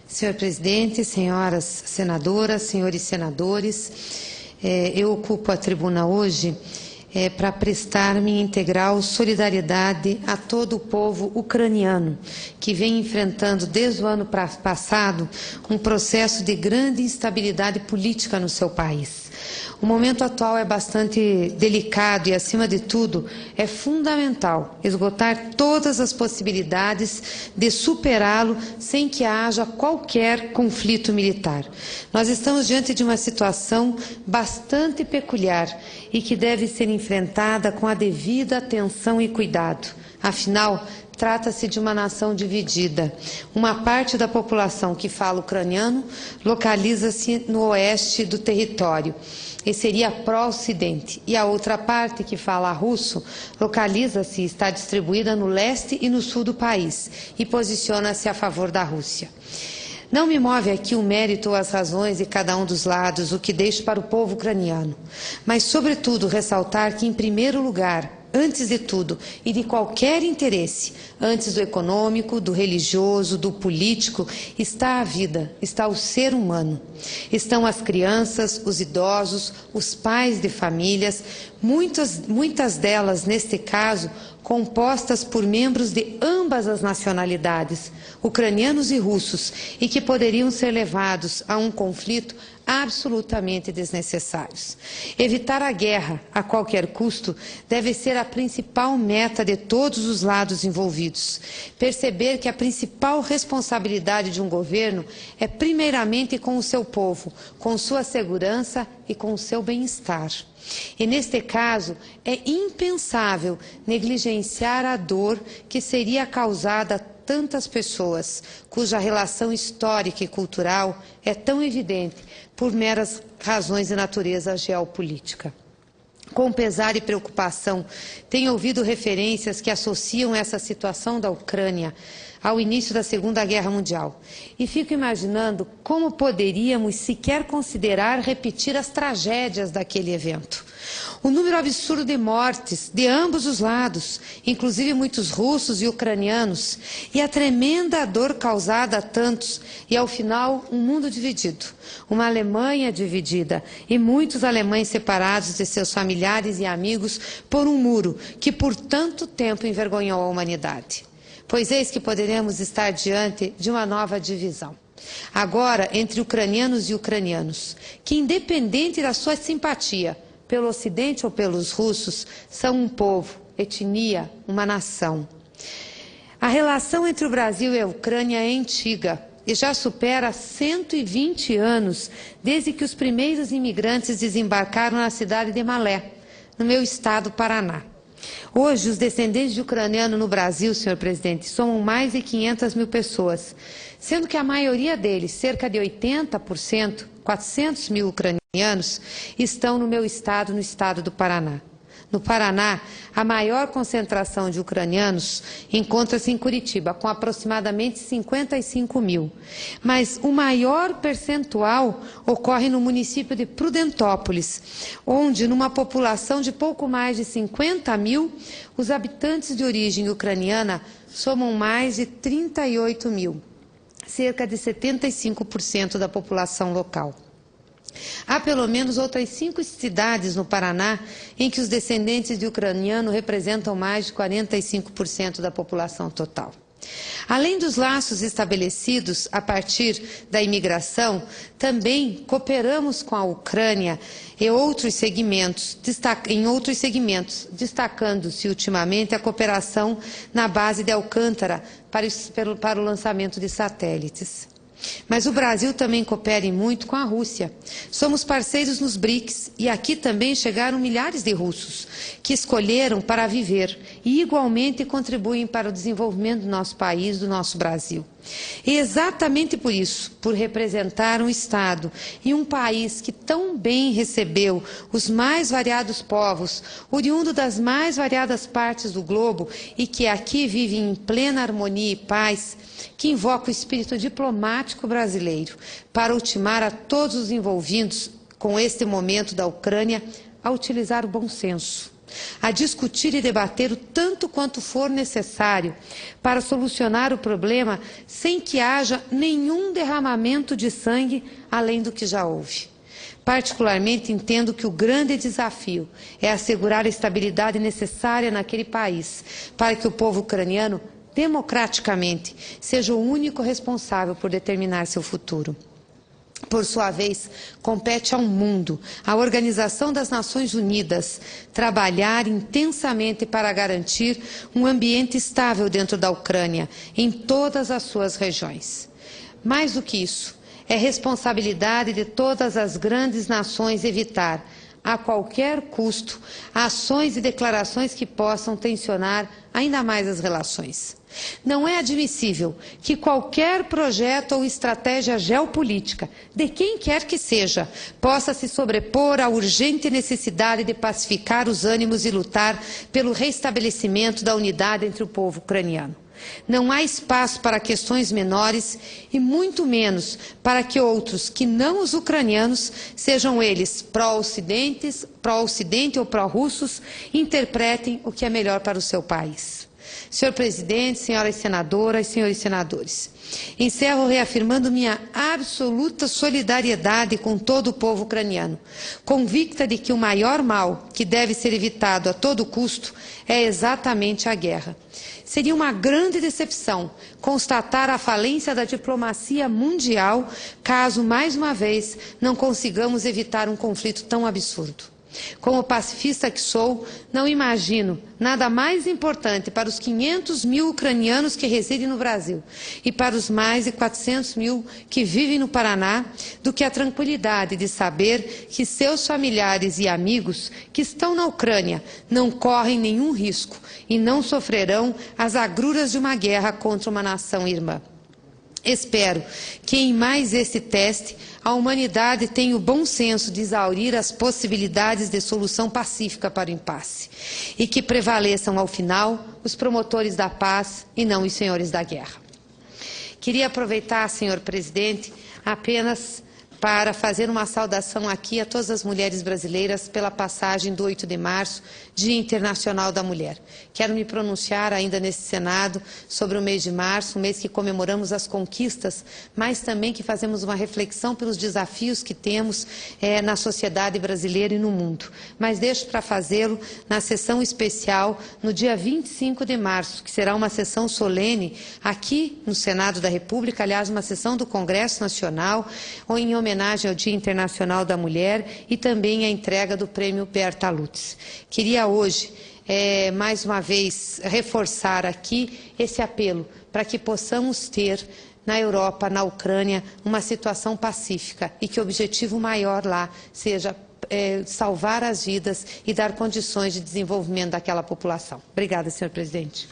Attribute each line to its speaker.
Speaker 1: Senhor presidente, senhoras senadoras, senhores senadores, eu ocupo a tribuna hoje para prestar minha integral solidariedade a todo o povo ucraniano, que vem enfrentando desde o ano passado um processo de grande instabilidade política no seu país. O momento atual é bastante delicado e, acima de tudo, é fundamental esgotar todas as possibilidades de superá-lo sem que haja qualquer conflito militar. Nós estamos diante de uma situação bastante peculiar e que deve ser enfrentada com a devida atenção e cuidado. Afinal, trata-se de uma nação dividida. Uma parte da população que fala ucraniano localiza-se no oeste do território e seria pró-ocidente. E a outra parte, que fala russo, localiza-se e está distribuída no leste e no sul do país e posiciona-se a favor da Rússia. Não me move aqui o mérito ou as razões de cada um dos lados, o que deixo para o povo ucraniano, mas, sobretudo, ressaltar que, em primeiro lugar, antes de tudo e de qualquer interesse, antes do econômico, do religioso, do político, está a vida, está o ser humano. Estão as crianças, os idosos, os pais de famílias, muitas delas, neste caso, compostas por membros de ambas as nacionalidades, ucranianos e russos, e que poderiam ser levados a um conflito absolutamente desnecessários. Evitar a guerra a qualquer custo deve ser a principal meta de todos os lados envolvidos. Perceber que a principal responsabilidade de um governo é primeiramente com o seu povo, com sua segurança e com o seu bem-estar. E, neste caso, é impensável negligenciar a dor que seria causada a tantas pessoas, cuja relação histórica e cultural é tão evidente por meras razões de natureza geopolítica. Com pesar e preocupação, tenho ouvido referências que associam essa situação da Ucrânia ao início da Segunda Guerra Mundial. E fico imaginando como poderíamos sequer considerar repetir as tragédias daquele evento. O número absurdo de mortes de ambos os lados, inclusive muitos russos e ucranianos, e a tremenda dor causada a tantos, e ao final um mundo dividido, uma Alemanha dividida e muitos alemães separados de seus familiares e amigos por um muro que por tanto tempo envergonhou a humanidade. Pois eis que poderemos estar diante de uma nova divisão. Agora, entre ucranianos e ucranianos, que, independente da sua simpatia pelo Ocidente ou pelos russos, são um povo, etnia, uma nação. A relação entre o Brasil e a Ucrânia é antiga e já supera 120 anos desde que os primeiros imigrantes desembarcaram na cidade de Malé, no meu estado, Paraná. Hoje, os descendentes de ucraniano no Brasil, senhor presidente, somam mais de 500 mil pessoas, sendo que a maioria deles, cerca de 80%, 400 mil ucranianos, estão no meu estado, no estado do Paraná. No Paraná, a maior concentração de ucranianos encontra-se em Curitiba, com aproximadamente 55 mil. Mas o maior percentual ocorre no município de Prudentópolis, onde, numa população de pouco mais de 50 mil, os habitantes de origem ucraniana somam mais de 38 mil, cerca de 75% da população local. Há pelo menos outras 5 cidades no Paraná em que os descendentes de ucraniano representam mais de 45% da população total. Além dos laços estabelecidos a partir da imigração, também cooperamos com a Ucrânia em outros segmentos, destacando-se ultimamente a cooperação na base de Alcântara para o lançamento de satélites. Mas o Brasil também coopera e muito com a Rússia. Somos parceiros nos BRICS e aqui também chegaram milhares de russos que escolheram para viver e igualmente contribuem para o desenvolvimento do nosso país, do nosso Brasil. E exatamente por isso, por representar um Estado e um país que tão bem recebeu os mais variados povos, oriundo das mais variadas partes do globo e que aqui vive em plena harmonia e paz, que invoca o espírito diplomático brasileiro para ultimar a todos os envolvidos com este momento da Ucrânia a utilizar o bom senso, a discutir e debater o tanto quanto for necessário para solucionar o problema sem que haja nenhum derramamento de sangue além do que já houve. Particularmente, entendo que o grande desafio é assegurar a estabilidade necessária naquele país para que o povo ucraniano, democraticamente, seja o único responsável por determinar seu futuro. Por sua vez, compete ao mundo, à Organização das Nações Unidas, trabalhar intensamente para garantir um ambiente estável dentro da Ucrânia, em todas as suas regiões. Mais do que isso, é responsabilidade de todas as grandes nações evitar, a qualquer custo, ações e declarações que possam tensionar ainda mais as relações. Não é admissível que qualquer projeto ou estratégia geopolítica, de quem quer que seja, possa se sobrepor à urgente necessidade de pacificar os ânimos e lutar pelo restabelecimento da unidade entre o povo ucraniano. Não há espaço para questões menores e muito menos para que outros, que não os ucranianos, sejam eles pró-Ocidente ou pró-russos, interpretem o que é melhor para o seu país. Senhor Presidente, senhoras senadoras, senhores senadores, encerro reafirmando minha absoluta solidariedade com todo o povo ucraniano, convicta de que o maior mal que deve ser evitado a todo custo é exatamente a guerra. Seria uma grande decepção constatar a falência da diplomacia mundial caso, mais uma vez, não consigamos evitar um conflito tão absurdo. Como pacifista que sou, não imagino nada mais importante para os 500 mil ucranianos que residem no Brasil e para os mais de 400 mil que vivem no Paraná do que a tranquilidade de saber que seus familiares e amigos que estão na Ucrânia não correm nenhum risco e não sofrerão as agruras de uma guerra contra uma nação irmã. Espero que em mais esse teste a humanidade tenha o bom senso de exaurir as possibilidades de solução pacífica para o impasse e que prevaleçam ao final os promotores da paz e não os senhores da guerra. Queria aproveitar, senhor presidente, apenas para fazer uma saudação aqui a todas as mulheres brasileiras pela passagem do 8 de março, Dia Internacional da Mulher. Quero me pronunciar ainda nesse Senado sobre o mês de março, um mês que comemoramos as conquistas, mas também que fazemos uma reflexão pelos desafios que temos na sociedade brasileira e no mundo. Mas deixo para fazê-lo na sessão especial no dia 25 de março, que será uma sessão solene aqui no Senado da República, aliás, uma sessão do Congresso Nacional, ou em homenagem ao Dia Internacional da Mulher e também a entrega do Prêmio Berta Lutz. Queria hoje, mais uma vez, reforçar aqui esse apelo para que possamos ter na Europa, na Ucrânia, uma situação pacífica e que o objetivo maior lá seja salvar as vidas e dar condições de desenvolvimento daquela população. Obrigada, senhor presidente.